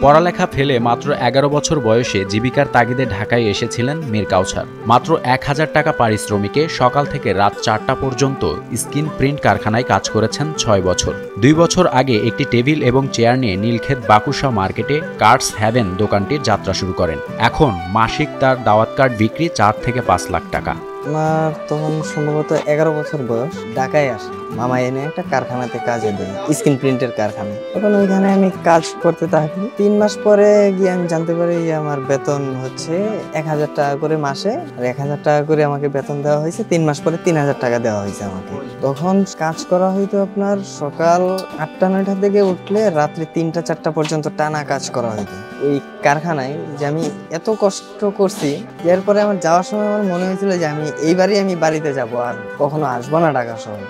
পড়ালেখা ফেলে মাত্র ১১ বছর বয়সে জীবিকার তাগিদে ঢাকায় এসেছিলেন মীর কাউছার। মাত্র ১,০০০ টাকা পারিশ্রমিকে সকাল থেকে রাত ৪টা পর্যন্ত স্ক্রিন প্রিন্ট কারখানায় কাজ করেছেন ৬ বছর। ২ বছর আগে একটি টেবিল এবং চেয়ার নিয়ে নীলক্ষেত বাকুশা মার্কেটে কার্ডস হ্যাভেন দোকানটির যাত্রা শুরু করেন। এখন মাসিক তার দাওয়াত কার্ড বিক্রি ৪ থেকে ৫ লাখ টাকা। আমার তখন সম্ভবত ১১ বছর বয়স। ঢাকায় আসে মামা এনে একটা কারখানাতে কাজে দেয়, স্ক্রিন প্রিন্টের কারখানায়। তখন ওইখানে আমি কাজ করতে থাকি। ৩ মাস পরে গিয়ে আমি জানতে পারি আমার বেতন হচ্ছে ১,০০০ টাকা করে মাসে, আর ১,০০০ টাকা করে আমাকে বেতন দেওয়া হয়েছে। ৩ মাস পরে ৩,০০০ টাকা দেওয়া হয়েছে আমাকে। তখন কাজ করা হইতো আপনার সকাল ৮টা-৯টা থেকে উঠলে রাত্রি ৩টা-৪টা পর্যন্ত টানা কাজ করা হইতো ওই কারখানায়। যে আমি এত কষ্ট করছি, এরপরে আমার যাওয়ার সময় আমার মনে হয়েছিল যে এইবারই আমি বাড়িতে যাব, আর কখনো আসবো না ঢাকা শহরে।